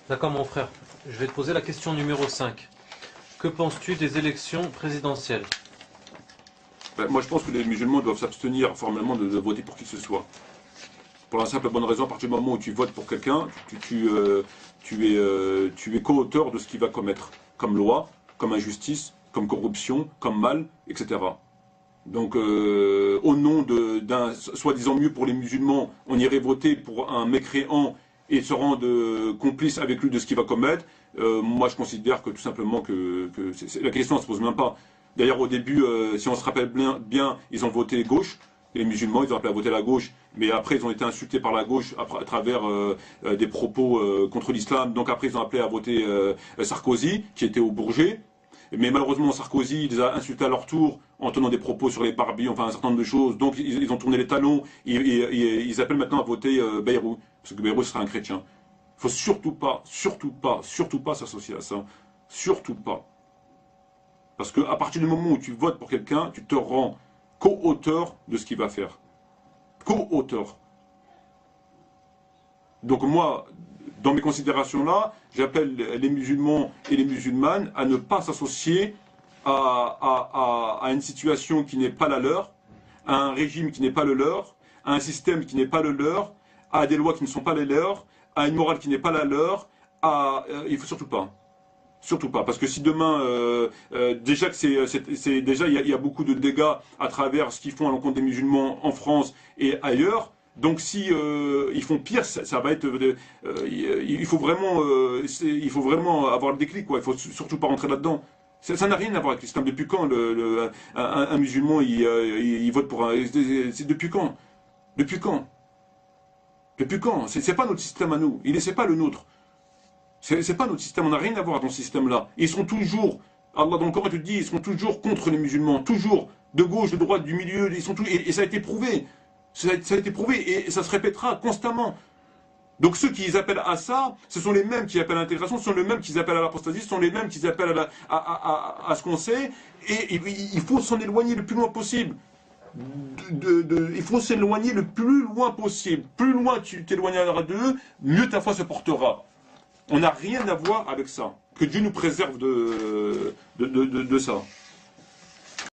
D'accord mon frère, je vais te poser la question numéro 5. Que penses-tu des élections présidentielles? Ben, moi, je pense que les musulmans doivent s'abstenir formellement de voter pour qui que ce soit. Pour la simple et bonne raison, à partir du moment où tu votes pour quelqu'un, tu es co-auteur de ce qu'il va commettre, comme loi, comme injustice, comme corruption, comme mal, etc. Donc, au nom d'un soi-disant mieux pour les musulmans, on irait voter pour un mécréant et se rendre complice avec lui de ce qu'il va commettre. Moi, je considère que tout simplement la question ne se pose même pas. D'ailleurs, au début, si on se rappelle bien, ils ont voté gauche. Les musulmans, ils ont appelé à voter la gauche, mais après ils ont été insultés par la gauche à travers des propos contre l'islam. Donc après ils ont appelé à voter Sarkozy, qui était au Bourget. Mais malheureusement Sarkozy il les a insultés à leur tour en tenant des propos sur les barbes, enfin un certain nombre de choses. Donc ils ont tourné les talons. Ils appellent maintenant à voter Bayrou, parce que Bayrou sera un chrétien. Il faut surtout pas s'associer à ça. Surtout pas. Parce qu'à partir du moment où tu votes pour quelqu'un, tu te rends co-auteur de ce qu'il va faire. Co-auteur. Donc moi, dans mes considérations là, j'appelle les musulmans et les musulmanes à ne pas s'associer à une situation qui n'est pas la leur, à un régime qui n'est pas le leur, à un système qui n'est pas le leur, à des lois qui ne sont pas les leurs, à une morale qui n'est pas la leur, il faut surtout pas. Surtout pas, parce que si demain, déjà que déjà il y a beaucoup de dégâts à travers ce qu'ils font à l'encontre des musulmans en France et ailleurs. Donc si ils font pire, ça va être, il faut vraiment avoir le déclic, quoi. Il faut surtout pas rentrer là-dedans. Ça n'a rien à voir avec l'islam. Depuis quand un musulman il vote pour un, c'est depuis quand? Depuis quand? Depuis quand? C'est pas notre système à nous. C'est pas le nôtre. C'est pas notre système, on n'a rien à voir dans ce système-là. Ils sont toujours, Allah dans le Coran te dit, ils sont toujours contre les musulmans, toujours, de gauche, de droite, du milieu, ils sont toujours, et ça a été prouvé. Ça a été prouvé, et ça se répétera constamment. Donc ceux qui appellent à ça, ce sont les mêmes qui appellent à l'intégration, ce sont les mêmes qui appellent à l'apostasie, ce sont les mêmes qui appellent à ce qu'on sait, et il faut s'en éloigner le plus loin possible. Il faut s'éloigner le plus loin possible. Plus loin tu t'éloigneras d'eux, mieux ta foi se portera. On n'a rien à voir avec ça. Que Dieu nous préserve de ça.